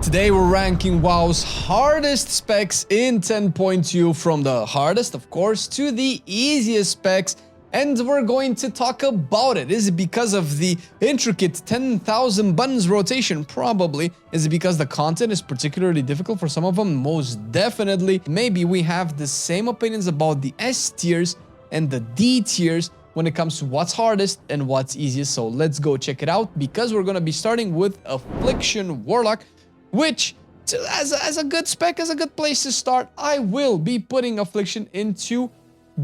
Today we're ranking WoW's hardest specs in 10.2 from the hardest, of course, to the easiest specs, and we're going to talk about it. Is it because of the intricate 10,000 buttons rotation? Probably. Is it because the content is particularly difficult for some of them? Most definitely. Maybe we have the same opinions about the S tiers and the D tiers when it comes to what's hardest and what's easiest. So let's go check it out, because we're going to be starting with Affliction Warlock, which, as a good spec, as a good place to start, I will be putting Affliction into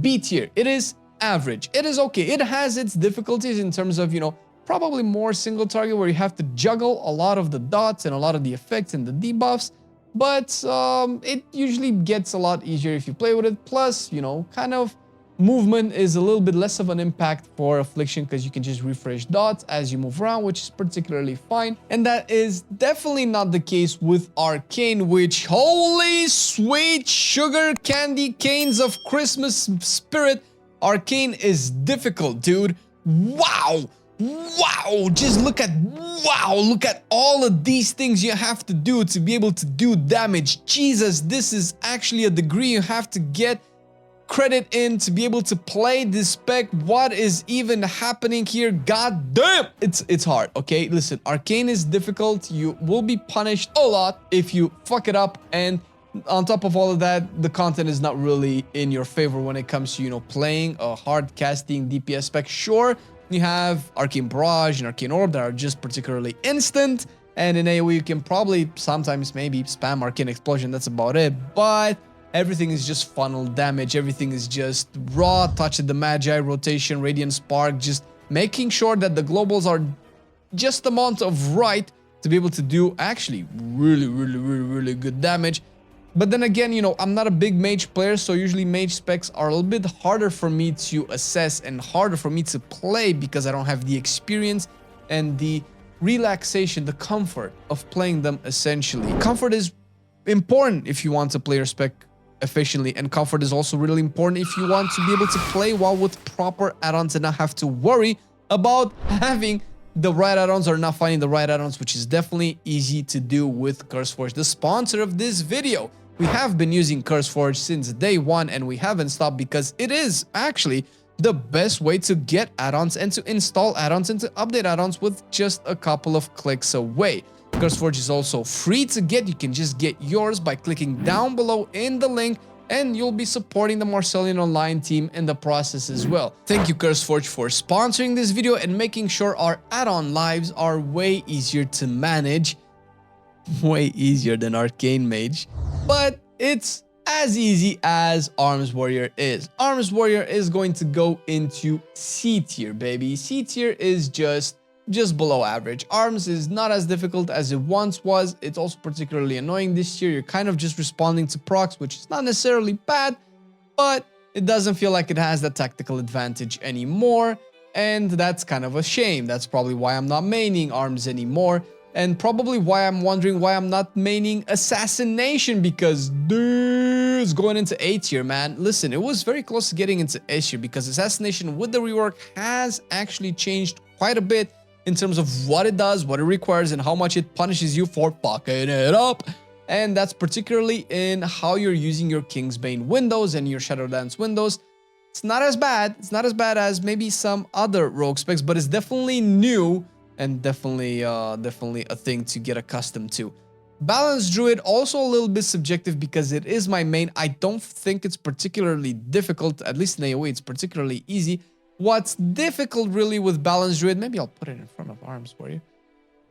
B tier. It is average. It is okay. It has its difficulties in terms of, probably more single target where you have to juggle a lot of the dots and a lot of the effects and the debuffs, but it usually gets a lot easier if you play with it. Plus, kind of movement is a little bit less of an impact for Affliction because you can just refresh dots as you move around, which is particularly fine. And that is definitely not the case with Arcane, which, holy sweet sugar candy canes of Christmas spirit, Arcane is difficult, dude. Wow. Wow, just look at all of these things you have to do to be able to do damage. Jesus, this is actually a degree you have to get credit in to be able to play this spec. What is even happening here? God damn! It's hard, okay? Listen, Arcane is difficult. You will be punished a lot if you fuck it up, and on top of all of that, the content is not really in your favor when it comes to, playing a hard casting DPS spec. Sure, you have Arcane Barrage and Arcane Orb that are just particularly instant, and in AoE you can probably sometimes maybe spam Arcane Explosion, that's about it, but everything is just funnel damage, everything is just raw touch of the Magi, rotation, Radiant Spark, just making sure that the globals are just the amount of right to be able to do actually really good damage. But then again, I'm not a big mage player, so usually mage specs are a little bit harder for me to assess and harder for me to play because I don't have the experience and the relaxation, the comfort of playing them essentially. Comfort is important if you want to play your spec efficiently, and comfort is also really important if you want to be able to play WoW with proper add-ons and not have to worry about having the right add-ons or not finding the right add-ons, which is definitely easy to do with CurseForge, the sponsor of this video. We have been using CurseForge since day one, and we haven't stopped because it is actually the best way to get add-ons and to install add-ons and to update add-ons with just a couple of clicks away. CurseForge is also free to get. You can just get yours by clicking down below in the link, and you'll be supporting the Marcelian&Online team in the process as well. Thank you, CurseForge, for sponsoring this video and making sure our add-on lives are way easier to manage. Way easier than Arcane Mage, but it's as easy as Arms Warrior is. Arms Warrior is going to go into C tier, baby. C tier is just below average. Arms is not as difficult as it once was. It's also particularly annoying this year. You're kind of just responding to procs, which is not necessarily bad, but it doesn't feel like it has that tactical advantage anymore, and that's kind of a shame. That's probably why I'm not maining Arms anymore, and probably why I'm wondering why I'm not maining Assassination, because dude's going into A tier, man. Listen, it was very close to getting into S tier because Assassination with the rework has actually changed quite a bit in terms of what it does, what it requires, and how much it punishes you for fucking it up. And that's particularly in how you're using your Kingsbane windows and your Shadow Dance windows. It's not as bad. It's not as bad as maybe some other rogue specs, but it's definitely new and definitely a thing to get accustomed to. Balanced Druid, also a little bit subjective because it is my main. I don't think it's particularly difficult, at least in AoE, it's particularly easy. What's difficult really with Balanced Druid, maybe I'll put it in front of Arms for you,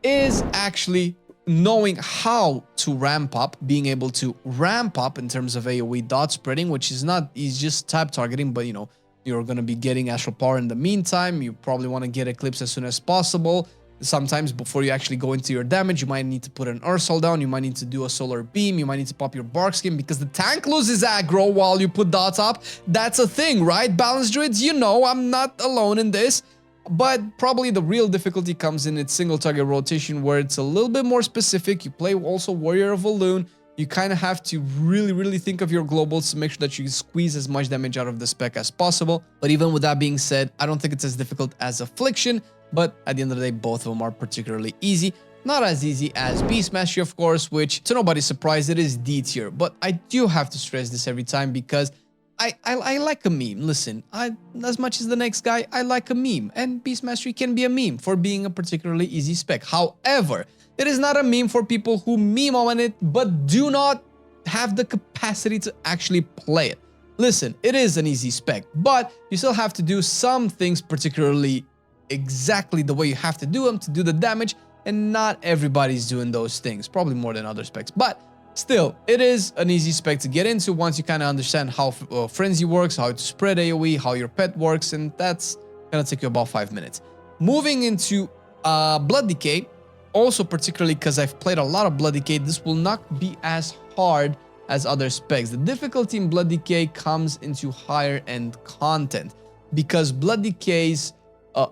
is actually knowing how to ramp up, being able to ramp up in terms of AoE dot spreading, which is not, it's just type targeting, but you're going to be getting Astral Power in the meantime. You probably want to get Eclipse as soon as possible. Sometimes before you actually go into your damage, you might need to put an Ursol down, you might need to do a Solar Beam, you might need to pop your Bark Skin because the tank loses aggro while you put dots up. That's a thing, right? Balanced Druids, I'm not alone in this. But probably the real difficulty comes in its single target rotation, where it's a little bit more specific. You play also Warrior of Elune. You kind of have to really think of your globals to make sure that you squeeze as much damage out of the spec as possible. But even with that being said, I don't think it's as difficult as Affliction, but at the end of the day, both of them are particularly easy. Not as easy as Beast Mastery, of course, which to nobody's surprise, it is D tier. But I do have to stress this every time because I like a meme. Listen, as much as the next guy, I like a meme. And Beast Mastery can be a meme for being a particularly easy spec. However, it is not a meme for people who meme on it but do not have the capacity to actually play it. Listen, it is an easy spec, but you still have to do some things particularly exactly the way you have to do them to do the damage, and not everybody's doing those things, probably more than other specs. But still, it is an easy spec to get into once you kind of understand how Frenzy works, how to spread AoE, how your pet works, and that's gonna take you about 5 minutes. Moving into Blood Decay, also particularly because I've played a lot of Blood Decay, this will not be as hard as other specs. The difficulty in Blood Decay comes into higher end content because Blood Decay's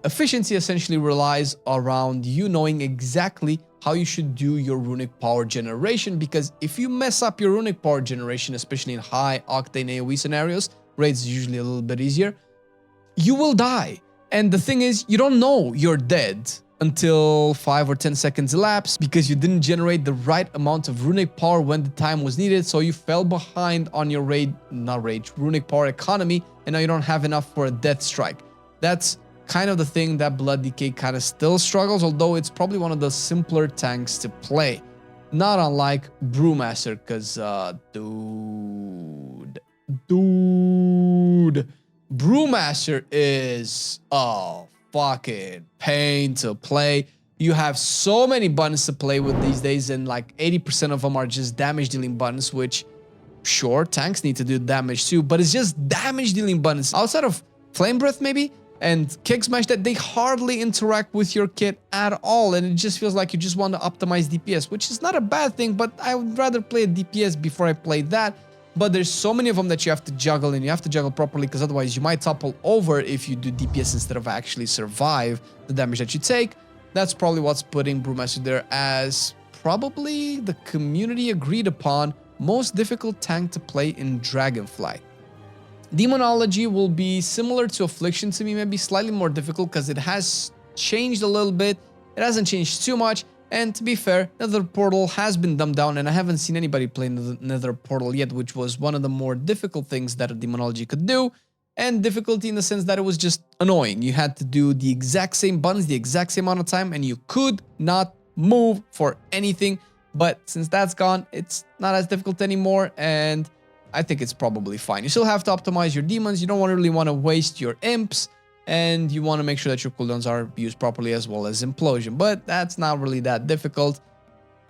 efficiency essentially relies around you knowing exactly how you should do your runic power generation, because if you mess up your runic power generation, especially in high octane AoE scenarios, raids is usually a little bit easier, you will die. And the thing is, you don't know you're dead until 5 or 10 seconds elapse because you didn't generate the right amount of runic power when the time was needed, so you fell behind on your runic power economy, and now you don't have enough for a death strike. That's kind of the thing that Blood Decay kind of still struggles, although it's probably one of the simpler tanks to play. Not unlike Brewmaster, because dude, Brewmaster is a fucking pain to play. You have so many buttons to play with these days, and like 80% of them are just damage dealing buttons, which sure, tanks need to do damage too, but it's just damage dealing buttons. Outside of Flame Breath maybe, and Kick Smash, that they hardly interact with your kit at all, and it just feels like you just want to optimize DPS, which is not a bad thing, but I would rather play a DPS before I play that. But there's so many of them that you have to juggle, and you have to juggle properly, because otherwise you might topple over if you do DPS instead of actually survive the damage that you take. That's probably what's putting Brewmaster there as probably the community agreed upon most difficult tank to play in Dragonflight. Demonology will be similar to Affliction to me, maybe slightly more difficult because it has changed a little bit. It hasn't changed too much, and to be fair, Nether Portal has been dumbed down, and I haven't seen anybody play Nether Portal yet, which was one of the more difficult things that a Demonology could do, and difficulty in the sense that it was just annoying. You had to do the exact same buttons, the exact same amount of time, and you could not move for anything. But since that's gone, it's not as difficult anymore, and I think it's probably fine. You still have to optimize your demons. You don't really want to waste your imps, and you want to make sure that your cooldowns are used properly, as well as implosion, but that's not really that difficult.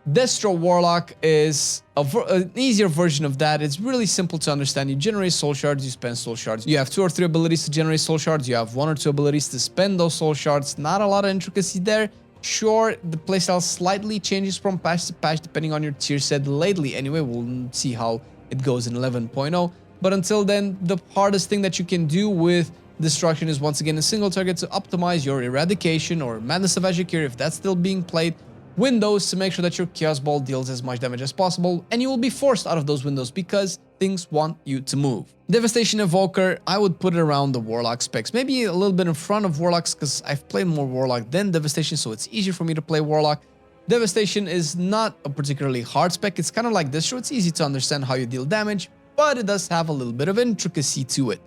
Resto Warlock is an easier version of that. It's really simple to understand. You generate soul shards, you spend soul shards. You have 2 or 3 abilities to generate soul shards. You have 1 or 2 abilities to spend those soul shards. Not a lot of intricacy there. Sure, the playstyle slightly changes from patch to patch depending on your tier set lately. Anyway, we'll see how it goes in 11.0. But until then, the hardest thing that you can do with Destruction is once again a single target to optimize your Eradication or Madness of Evokier, if that's still being played, windows to make sure that your Chaos Ball deals as much damage as possible, and you will be forced out of those windows because things want you to move. Devastation Evoker, I would put it around the Warlock specs, maybe a little bit in front of Warlocks because I've played more Warlock than Devastation, so it's easier for me to play Warlock. Devastation is not a particularly hard spec. It's kind of like this, so it's easy to understand how you deal damage, but it does have a little bit of intricacy to it.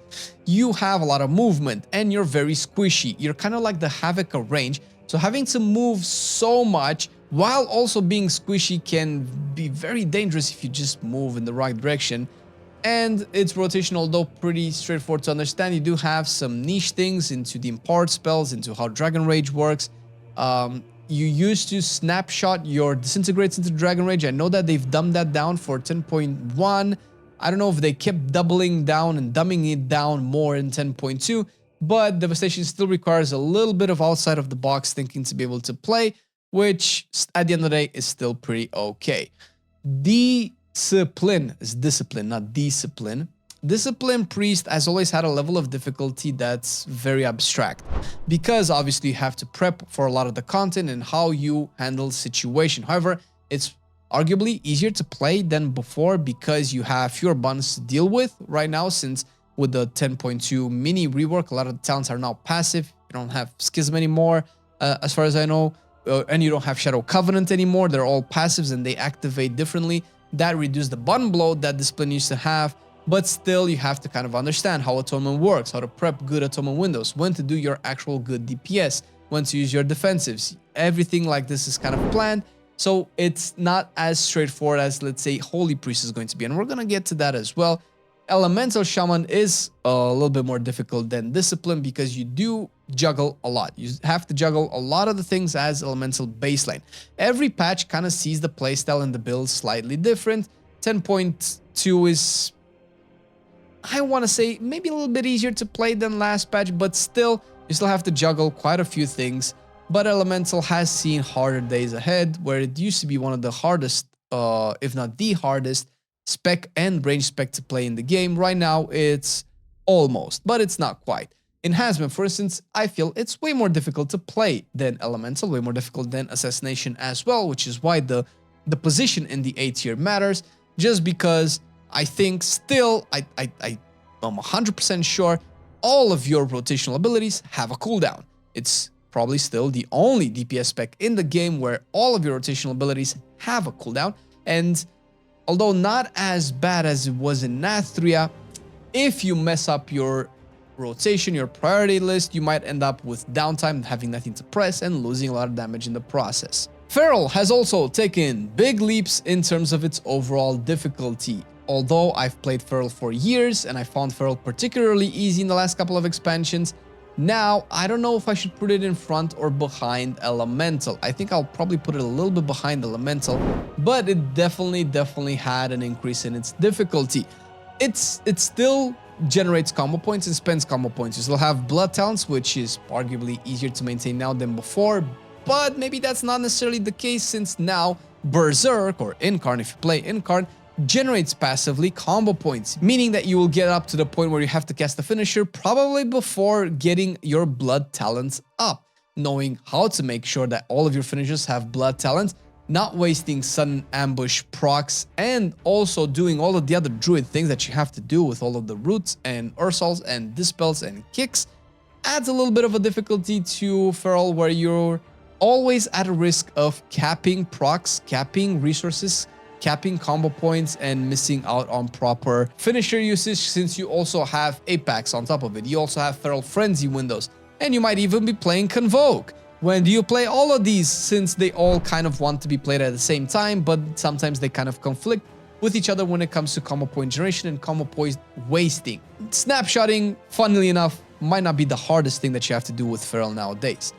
You have a lot of movement, and you're very squishy. You're kind of like the Havoc of range, so having to move so much while also being squishy can be very dangerous if you just move in the right direction. And its rotation, although pretty straightforward to understand, you do have some niche things into the impart spells, into how Dragon Rage works. You used to snapshot your disintegrates into Dragon Rage. I know that they've dumbed that down for 10.1. I don't know if they kept doubling down and dumbing it down more in 10.2, but Devastation still requires a little bit of outside of the box thinking to be able to play, which at the end of the day is still pretty okay. Discipline is discipline, not discipline. Discipline Priest has always had a level of difficulty that's very abstract, because obviously you have to prep for a lot of the content and how you handle situation. However, it's arguably easier to play than before because you have fewer buttons to deal with right now, since with the 10.2 mini rework, a lot of the talents are now passive. You don't have Schism anymore, as far as I know. and you don't have Shadow Covenant anymore. They're all passives and they activate differently. That reduces the button blow that Discipline used to have. But still, you have to kind of understand how Atonement works, how to prep good Atonement windows, when to do your actual good DPS, when to use your defensives. Everything like this is kind of planned. So it's not as straightforward as, let's say, Holy Priest is going to be. And we're going to get to that as well. Elemental Shaman is a little bit more difficult than Discipline because you do juggle a lot. You have to juggle a lot of the things as Elemental baseline. Every patch kind of sees the playstyle and the build slightly different. 10.2 is, I want to say, maybe a little bit easier to play than last patch, but still, you still have to juggle quite a few things. But Elemental has seen harder days ahead, where it used to be one of the hardest, if not the hardest, spec and range spec to play in the game. Right now, it's almost, but it's not quite. Enhancement, for instance, I feel it's way more difficult to play than Elemental, way more difficult than Assassination as well, which is why the position in the A tier matters, just because I think still, I'm 100% sure all of your rotational abilities have a cooldown. It's probably still the only DPS spec in the game where all of your rotational abilities have a cooldown. And although not as bad as it was in Nathria, if you mess up your rotation, your priority list, you might end up with downtime, having nothing to press, and losing a lot of damage in the process. Feral has also taken big leaps in terms of its overall difficulty. Although I've played Feral for years and I found Feral particularly easy in the last couple of expansions, now I don't know if I should put it in front or behind Elemental. I think I'll probably put it a little bit behind Elemental, but it definitely had an increase in its difficulty. It still generates combo points and spends combo points. You still have Blood Talents, which is arguably easier to maintain now than before, but maybe that's not necessarily the case since now Berserk, or Incarn if you play Incarn, generates passively combo points, meaning that you will get up to the point where you have to cast the finisher probably before getting your Blood Talents up. Knowing how to make sure that all of your finishers have Blood Talents, not wasting sudden ambush procs, and also doing all of the other druid things that you have to do with all of the roots and ursals and dispels and kicks, adds a little bit of a difficulty to Feral, where you're always at a risk of capping procs, capping resources, capping combo points, and missing out on proper finisher usage, since you also have Apex on top of it. You also have Feral Frenzy windows, and you might even be playing Convoke. When do you play all of these, since they all kind of want to be played at the same time, but sometimes they kind of conflict with each other when it comes to combo point generation and combo point wasting. Snapshotting, funnily enough, might not be the hardest thing that you have to do with Feral nowadays.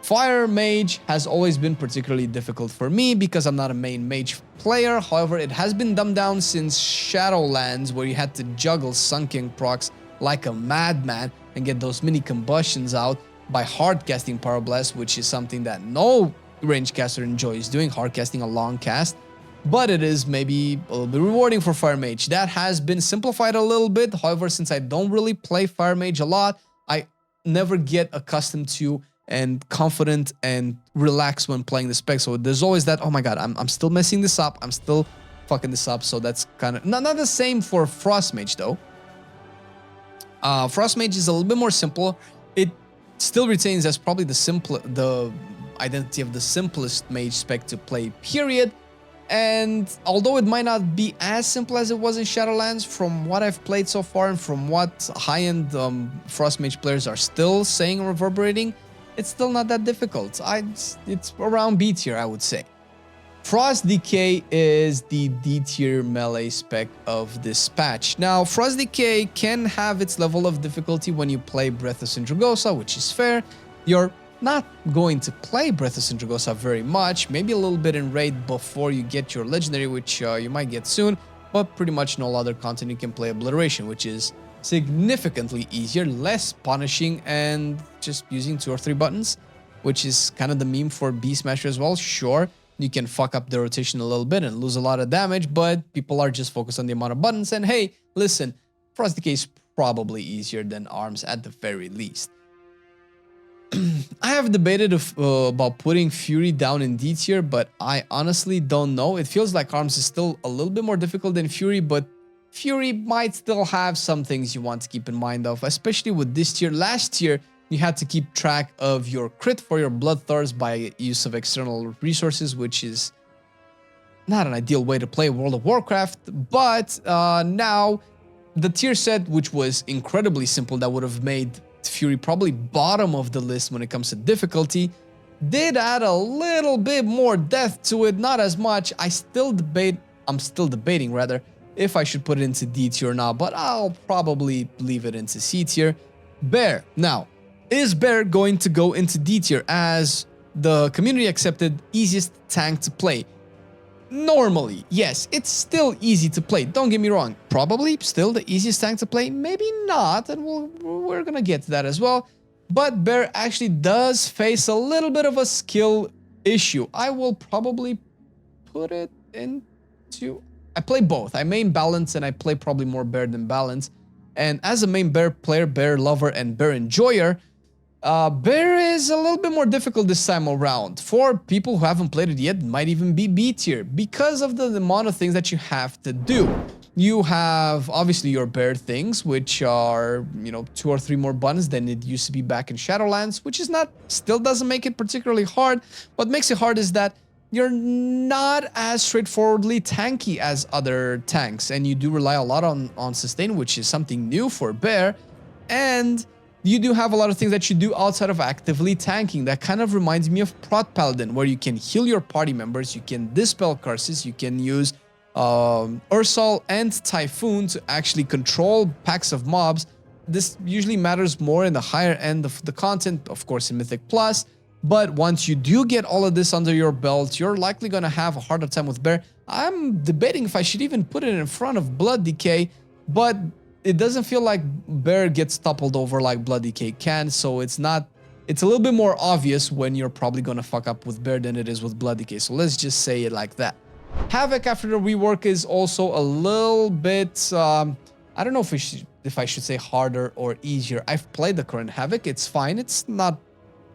Fire Mage has always been particularly difficult for me because I'm not a main Mage player. However, it has been dumbed down since Shadowlands, where you had to juggle sunken procs like a madman and get those mini combustions out by hard casting Power Blast, which is something that no range caster enjoys doing, hard casting a long cast. But it is maybe a little bit rewarding for Fire Mage. That has been simplified a little bit. However, since I don't really play Fire Mage a lot, I never get accustomed to and confident and relaxed when playing the spec. So there's always that, oh my god, I'm still messing this up, I'm still fucking this up. So that's kind of not the same for Frost Mage though. Frost Mage is a little bit more simple. It still retains as probably the identity of the simplest mage spec to play, period. And although it might not be as simple as it was in Shadowlands, from what I've played so far and from what high-end Frost Mage players are still saying and reverberating, it's still not that difficult. It's around B tier, I would say. Frost DK is the D tier melee spec of this patch. Now, Frost DK can have its level of difficulty when you play Breath of Sindragosa, which is fair. You're not going to play Breath of Sindragosa very much, maybe a little bit in raid before you get your legendary, which you might get soon, but pretty much no other content you can play Obliteration, which is significantly easier, less punishing, and just using 2 or 3 buttons, which is kind of the meme for Beast Smasher as well. Sure, you can fuck up the rotation a little bit and lose a lot of damage, but people are just focused on the amount of buttons. And hey, listen, Frost DK is probably easier than ARMS at the very least. I have debated about putting Fury down in D tier, but I honestly don't know. It feels like ARMS is still a little bit more difficult than Fury, but Fury might still have some things you want to keep in mind of, especially with this tier. Last year, you had to keep track of your crit for your Bloodthirst by use of external resources, which is not an ideal way to play World of Warcraft. But now the tier set, which was incredibly simple, that would have made Fury probably bottom of the list when it comes to difficulty, did add a little bit more depth to it, not as much. I'm still debating rather, if I should put it into D tier or not, but I'll probably leave it into C tier. Bear. Now, is Bear going to go into D tier as the community accepted easiest tank to play? Normally, yes, it's still easy to play, don't get me wrong. Probably still the easiest tank to play, maybe not, and we're gonna get to that as well. But Bear actually does face a little bit of a skill issue. I will probably put it into... I play both. I main balance and I play probably more Bear than balance. And as a main Bear player, Bear lover, and Bear enjoyer, Bear is a little bit more difficult this time around. For people who haven't played it yet, it might even be B tier because of the amount of things that you have to do. You have obviously your Bear things, which are, you know, 2 or 3 more buttons than it used to be back in Shadowlands, which is not, still doesn't make it particularly hard. What makes it hard is that you're not as straightforwardly tanky as other tanks, and you do rely a lot on sustain, which is something new for Bear, and you do have a lot of things that you do outside of actively tanking. That kind of reminds me of Prot Paladin, where you can heal your party members, you can dispel curses, you can use Ursol and Typhoon to actually control packs of mobs. This usually matters more in the higher end of the content, of course in Mythic Plus, but once you do get all of this under your belt, you're likely going to have a harder time with Bear. I'm debating if I should even put it in front of Blood DK, but it doesn't feel like Bear gets toppled over like Blood DK can, so it's a little bit more obvious when you're probably going to fuck up with Bear than it is with Blood DK, so let's just say it like that. Havoc after the rework is also a little bit, I don't know if I should say harder or easier. I've played the current Havoc, it's fine, it's not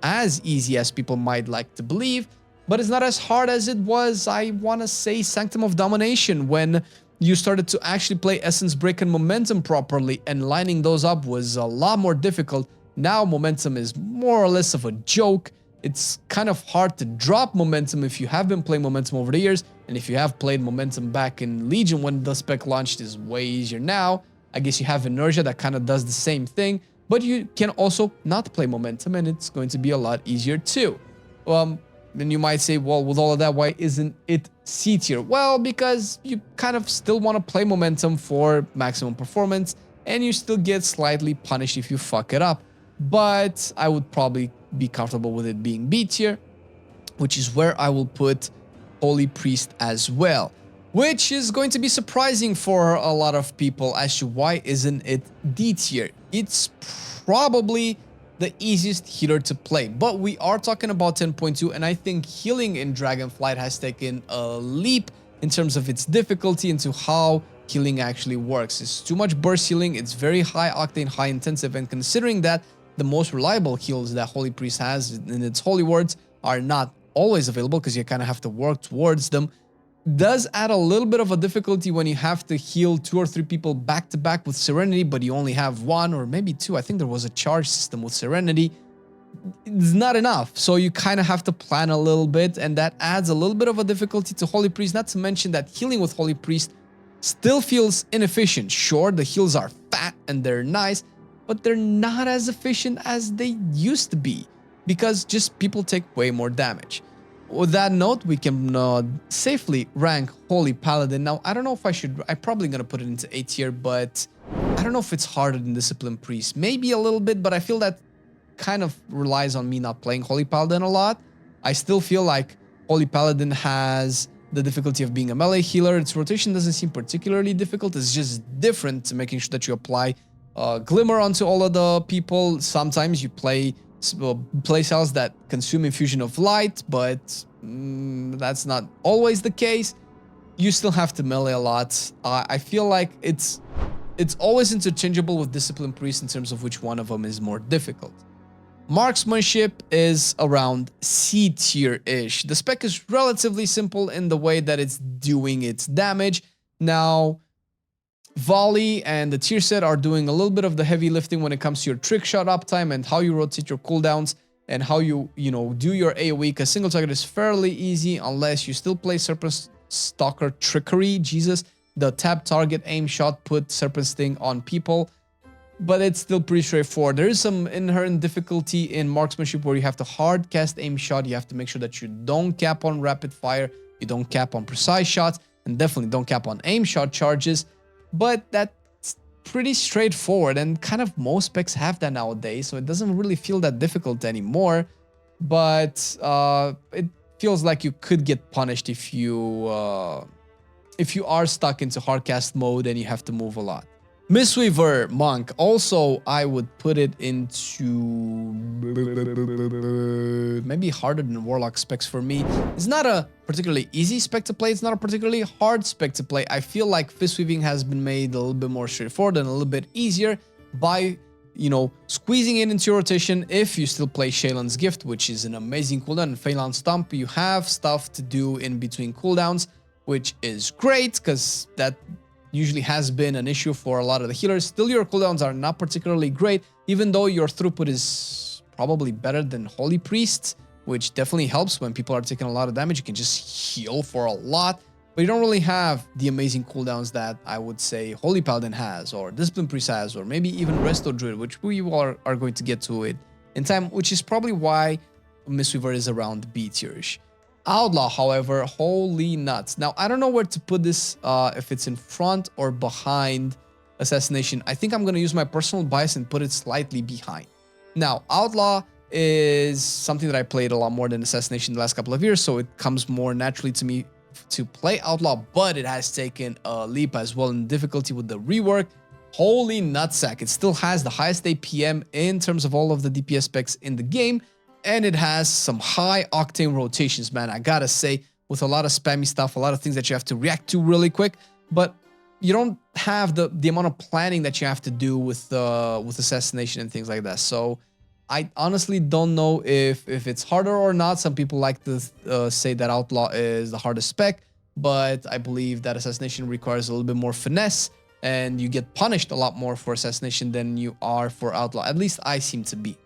as easy as people might like to believe, but it's not as hard as it was, I want to say, Sanctum of Domination, when you started to actually play Essence Break and Momentum properly, and lining those up was a lot more difficult. Now Momentum is more or less of a joke. It's kind of hard to drop Momentum if you have been playing Momentum over the years, and if you have played Momentum back in Legion when the spec launched, is way easier now. I guess you have Inertia that kind of does the same thing, but you can also not play Momentum, and it's going to be a lot easier too. And you might say, well, with all of that, why isn't it C tier? Well, because you kind of still want to play Momentum for maximum performance, and you still get slightly punished if you fuck it up. But I would probably be comfortable with it being B tier, which is where I will put Holy Priest as well, which is going to be surprising for a lot of people as to why isn't it D tier. It's probably the easiest healer to play, but we are talking about 10.2, and I think healing in Dragonflight has taken a leap in terms of its difficulty into how healing actually works. It's too much burst healing, it's very high octane, high intensive, and considering that the most reliable heals that Holy Priest has in its Holy Words are not always available because you kind of have to work towards them, does add a little bit of a difficulty when you have to heal 2 or 3 people back to back with Serenity, but you only have 1 or maybe 2. I think there was a charge system with Serenity. It's not enough, so you kind of have to plan a little bit, and that adds a little bit of a difficulty to Holy Priest, not to mention that healing with Holy Priest still feels inefficient. Sure, the heals are fat and they're nice, but they're not as efficient as they used to be, because just people take way more damage. With that note, we can safely rank Holy Paladin. Now, I don't know if I'm probably going to put it into A tier, but I don't know if it's harder than Discipline Priest. Maybe a little bit, but I feel that kind of relies on me not playing Holy Paladin a lot. I still feel like Holy Paladin has the difficulty of being a melee healer. Its rotation doesn't seem particularly difficult. It's just different to making sure that you apply Glimmer onto all of the people. Sometimes you play cells that consume Infusion of Light, but that's not always the case. You still have to melee a lot. I feel like it's always interchangeable with Discipline Priest in terms of which one of them is more difficult. Marksmanship is around C tier-ish. The spec is relatively simple in the way that it's doing its damage. Now, Volley and the tier set are doing a little bit of the heavy lifting when it comes to your trick shot uptime and how you rotate your cooldowns and how you do your AoE, because single target is fairly easy unless you still play Serpent Stalker Trickery. Jesus, the tap target aim shot put Serpent Sting on people, but it's still pretty straightforward. There is some inherent difficulty in marksmanship where you have to hard cast aim shot. You have to make sure that you don't cap on rapid fire, you don't cap on precise shots, and definitely don't cap on aim shot charges. But that's pretty straightforward, and kind of most specs have that nowadays, so it doesn't really feel that difficult anymore. But it feels like you could get punished if you are stuck into hardcast mode and you have to move a lot. Mistweaver Monk, also I would put it into maybe harder than Warlock specs for me. It's not a particularly easy spec to play, it's not a particularly hard spec to play. I feel like Fist Weaving has been made a little bit more straightforward and a little bit easier by, squeezing it into your rotation. If you still play Shaylan's Gift, which is an amazing cooldown, and Phalanx Stomp, you have stuff to do in between cooldowns, which is great because that usually has been an issue for a lot of the healers. Still, your cooldowns are not particularly great, even though your throughput is probably better than Holy Priest, which definitely helps when people are taking a lot of damage. You can just heal for a lot, but you don't really have the amazing cooldowns that I would say Holy Paladin has, or Discipline Priest has, or maybe even Resto Druid, which we are going to get to it in time, which is probably why Mistweaver is around B tier-ish. Outlaw, however, holy nuts. Now, I don't know where to put this, if it's in front or behind Assassination. I think I'm going to use my personal bias and put it slightly behind. Now, Outlaw is something that I played a lot more than Assassination the last couple of years, so it comes more naturally to me to play Outlaw, but it has taken a leap as well in difficulty with the rework. Holy nutsack. It still has the highest APM in terms of all of the DPS specs in the game, and it has some high octane rotations, man. I gotta say, with a lot of spammy stuff, a lot of things that you have to react to really quick, but you don't have the amount of planning that you have to do with Assassination and things like that. So I honestly don't know if it's harder or not. Some people like to say that Outlaw is the hardest spec, but I believe that Assassination requires a little bit more finesse, and you get punished a lot more for Assassination than you are for Outlaw. At least I seem to be.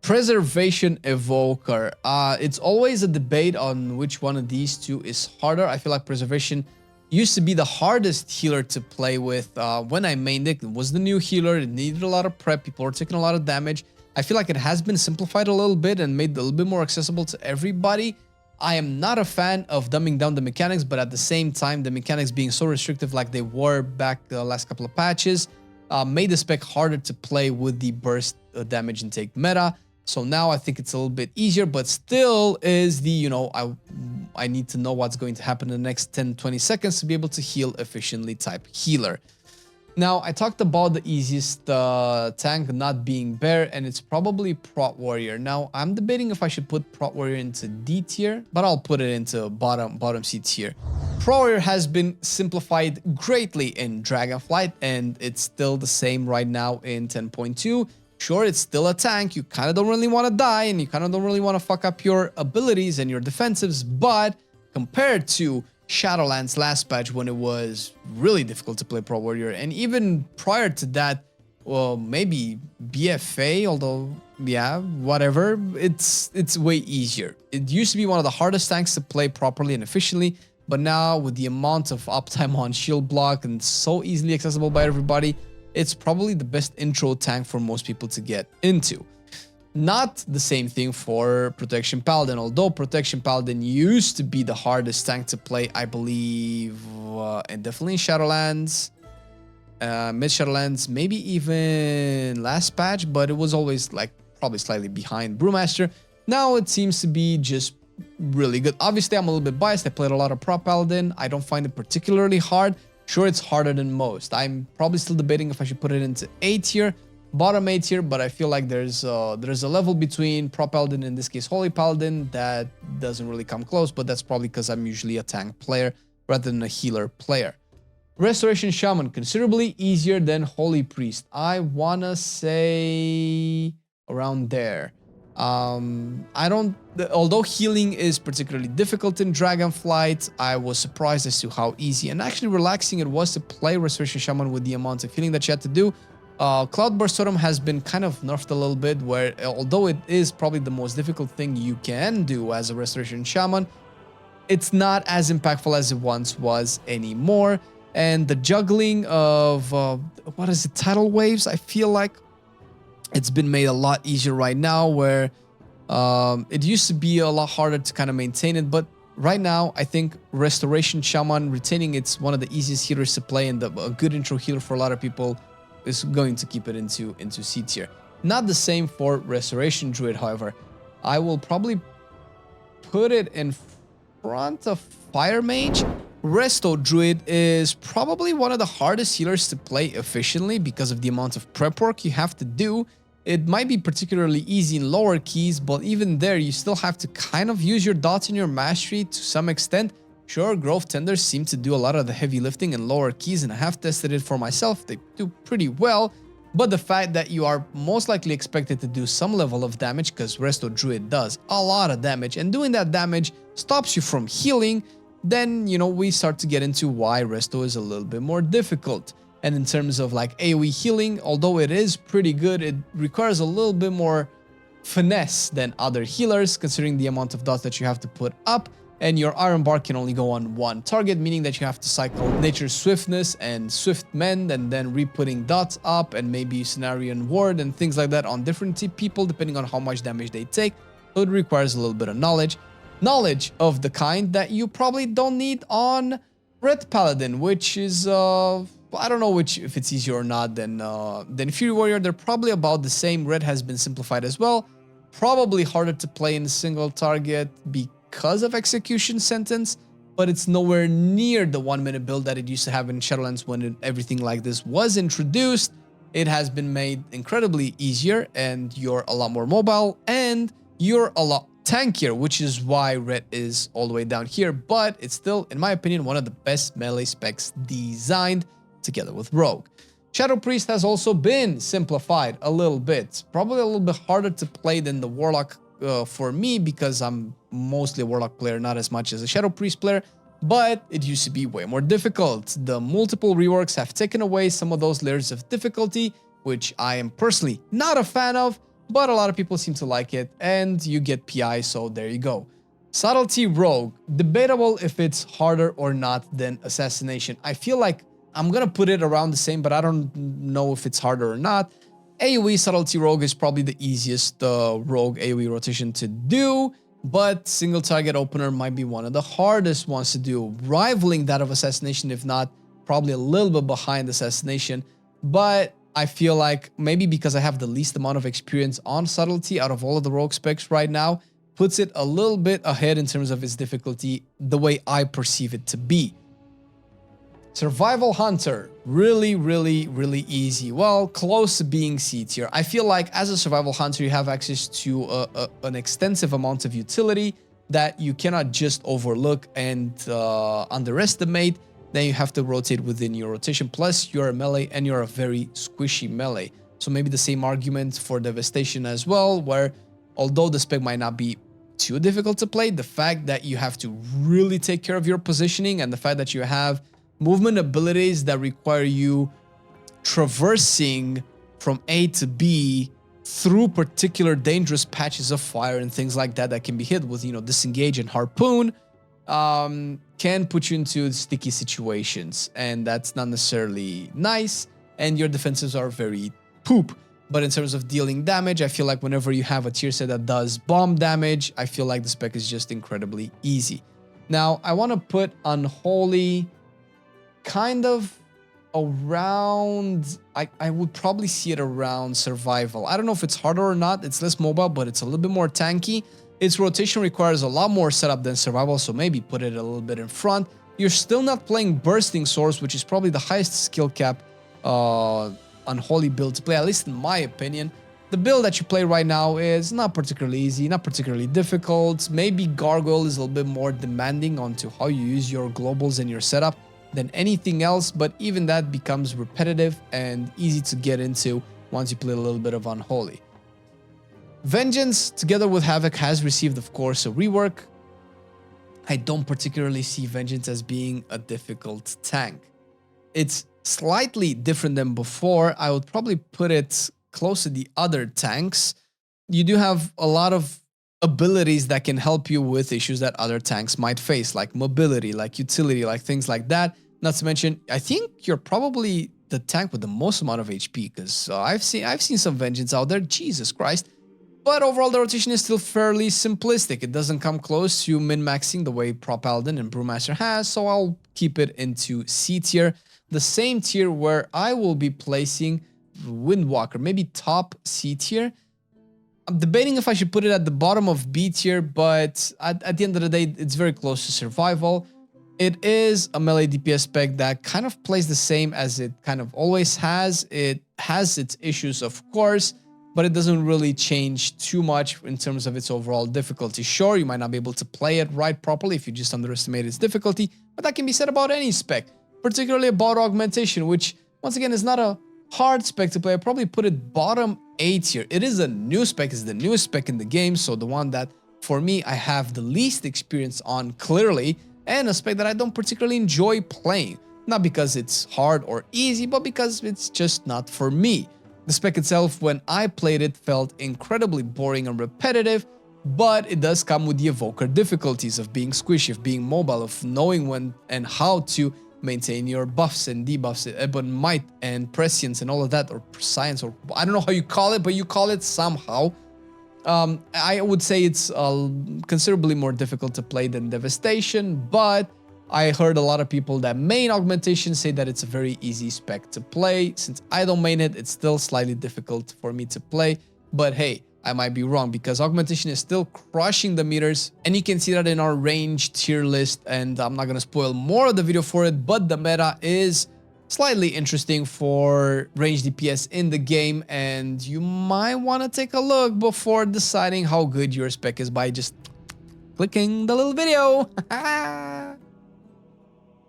Preservation Evoker. It's always a debate on which one of these two is harder. I feel like Preservation used to be the hardest healer to play with when I mained it. It was the new healer. It needed a lot of prep. People were taking a lot of damage. I feel like it has been simplified a little bit and made a little bit more accessible to everybody. I am not a fan of dumbing down the mechanics, but at the same time, the mechanics being so restrictive like they were back the last couple of patches made the spec harder to play with the burst damage intake meta. So now I think it's a little bit easier, but still is the, I need to know what's going to happen in the next 10-20 seconds to be able to heal efficiently type healer. Now, I talked about the easiest tank not being Bear, and it's probably Prot Warrior. Now, I'm debating if I should put Prot Warrior into D tier, but I'll put it into bottom C tier. Prot Warrior has been simplified greatly in Dragonflight, and it's still the same right now in 10.2. Sure, it's still a tank, you kind of don't really want to die, and you kind of don't really want to fuck up your abilities and your defensives, but compared to Shadowlands last patch when it was really difficult to play Prot Warrior, and even prior to that, well, maybe BFA, although, yeah, whatever, it's way easier. It used to be one of the hardest tanks to play properly and efficiently, but now with the amount of uptime on shield block and so easily accessible by everybody, it's probably the best intro tank for most people to get into. Not the same thing for Protection Paladin, although Protection Paladin used to be the hardest tank to play, I believe, and definitely in Shadowlands, mid-Shadowlands, maybe even last patch, but it was always like probably slightly behind Brewmaster. Now it seems to be just really good. Obviously, I'm a little bit biased. I played a lot of Prot Paladin. I don't find it particularly hard. Sure, it's harder than most. I'm probably still debating if I should put it into A tier, bottom A tier, but I feel like there's a level between Prot Paladin, in this case Holy Paladin, that doesn't really come close, but that's probably because I'm usually a tank player rather than a healer player. Restoration Shaman, considerably easier than Holy Priest. I wanna say around there. I don't, although healing is particularly difficult in Dragonflight, I was surprised as to how easy and actually relaxing it was to play Restoration Shaman with the amount of healing that you had to do. Cloudburst Totem has been kind of nerfed a little bit, where although it is probably the most difficult thing you can do as a Restoration Shaman, it's not as impactful as it once was anymore. And the juggling of, what is it, tidal waves, I feel like it's been made a lot easier right now, where it used to be a lot harder to kind of maintain it, but right now I think Restoration Shaman retaining it's one of the easiest healers to play, and a good intro healer for a lot of people is going to keep it into C tier. Not the same for Restoration Druid, however. I will probably put it in front of Fire Mage. Resto Druid is probably one of the hardest healers to play efficiently because of the amount of prep work you have to do. It might be particularly easy in lower keys, but even there you still have to kind of use your dots and your mastery to some extent. Sure, Growth Tenders seem to do a lot of the heavy lifting in lower keys, and I have tested it for myself. They do pretty well, but the fact that you are most likely expected to do some level of damage, because Resto Druid does a lot of damage, and doing that damage stops you from healing, then, you know, we start to get into why Resto is a little bit more difficult. And in terms of like AoE healing, although it is pretty good, it requires a little bit more finesse than other healers, considering the amount of dots that you have to put up. And your Iron Bar can only go on one target, meaning that you have to cycle Nature's Swiftness and Swift Mend, and then re-putting dots up, and maybe Cenarian Ward and things like that on different people, depending on how much damage they take. So it requires a little bit of knowledge. Knowledge of the kind that you probably don't need on Ret Paladin, which is, I don't know if it's easier or not than Fury Warrior. They're probably about the same. Red has been simplified as well. Probably harder to play in a single target because of Execution Sentence, but it's nowhere near the 1 minute build that it used to have in Shadowlands when everything like this was introduced. It has been made incredibly easier, and you're a lot more mobile, and you're a lot tankier, which is why Red is all the way down here, but it's still, in my opinion, one of the best melee specs designed together with Rogue. Shadow Priest has also been simplified a little bit, probably a little bit harder to play than the Warlock for me, because I'm mostly a Warlock player, not as much as a Shadow Priest player, but it used to be way more difficult. The multiple reworks have taken away some of those layers of difficulty, which I am personally not a fan of, but a lot of people seem to like it, and you get PI, so there you go. Subtlety Rogue, debatable if it's harder or not than Assassination. I feel like I'm gonna put it around the same, but I don't know if it's harder or not. AoE Subtlety Rogue is probably the easiest Rogue AoE rotation to do, but single target opener might be one of the hardest ones to do, rivaling that of Assassination, if not probably a little bit behind Assassination. But I feel like maybe because I have the least amount of experience on Subtlety out of all of the Rogue specs right now, puts it a little bit ahead in terms of its difficulty, the way I perceive it to be. Survival Hunter, really easy. Well, close to being C tier. I feel like as a Survival Hunter, you have access to an extensive amount of utility that you cannot just overlook and underestimate. Then you have to rotate within your rotation. Plus, you're a melee and you're a very squishy melee. So maybe the same argument for Devastation as well, where although the spec might not be too difficult to play, the fact that you have to really take care of your positioning, and the fact that you have movement abilities that require you traversing from A to B through particular dangerous patches of fire and things like that that can be hit with, you know, Disengage and Harpoon, can put you into sticky situations, and that's not necessarily nice, and your defenses are very poop. But in terms of dealing damage, I feel like whenever you have a tier set that does bomb damage, I feel like the spec is just incredibly easy. Now, I want to put Unholy kind of around, I would probably see it around Survival. I don't know if it's harder or not, it's less mobile, but it's a little bit more tanky. Its rotation requires a lot more setup than Survival, so maybe put it a little bit in front. You're still not playing Bursting Swords, which is probably the highest skill cap Unholy build to play, at least in my opinion. The build that you play right now is not particularly easy, not particularly difficult. Maybe Gargoyle is a little bit more demanding onto how you use your globals and your setup than anything else, but even that becomes repetitive and easy to get into once you play a little bit of Unholy. Vengeance, together with Havoc, has received, of course, a rework. I don't particularly see Vengeance as being a difficult tank. It's slightly different than before. I would probably put it close to the other tanks. You do have a lot of abilities that can help you with issues that other tanks might face, like mobility, like utility, like things like that. Not to mention, I think you're probably the tank with the most amount of HP, because I've seen some Vengeance out there. Jesus Christ. But overall, the rotation is still fairly simplistic. It doesn't come close to min-maxing the way Prot Paladin and Brewmaster has, so I'll keep it into C tier. The same tier where I will be placing Windwalker, maybe top C tier. I'm debating if I should put it at the bottom of B tier, but at the end of the day, it's very close to survival. It is a melee DPS spec that kind of plays the same as it kind of always has. It has its issues, of course, but it doesn't really change too much in terms of its overall difficulty. Sure, you might not be able to play it right properly if you just underestimate its difficulty, but that can be said about any spec, particularly about Augmentation, which, once again, is not a hard spec to play. I probably put it bottom A tier. It is a new spec, it's the newest spec in the game, so the one that, for me, I have the least experience on, clearly, and a spec that I don't particularly enjoy playing. Not because it's hard or easy, but because it's just not for me. The spec itself, when I played it, felt incredibly boring and repetitive, but it does come with the Evoker difficulties of being squishy, of being mobile, of knowing when and how to maintain your buffs and debuffs, Ebon Might and Prescience and all of that, or Science, or I don't know how you call it, but you call it somehow. I would say it's considerably more difficult to play than Devastation, but I heard a lot of people that main Augmentation say that it's a very easy spec to play. Since I don't main it, it's still slightly difficult for me to play. But hey, I might be wrong, because Augmentation is still crushing the meters, and you can see that in our range tier list, and I'm not going to spoil more of the video for it, but the meta is slightly interesting for range DPS in the game, and you might want to take a look before deciding how good your spec is by just clicking the little video.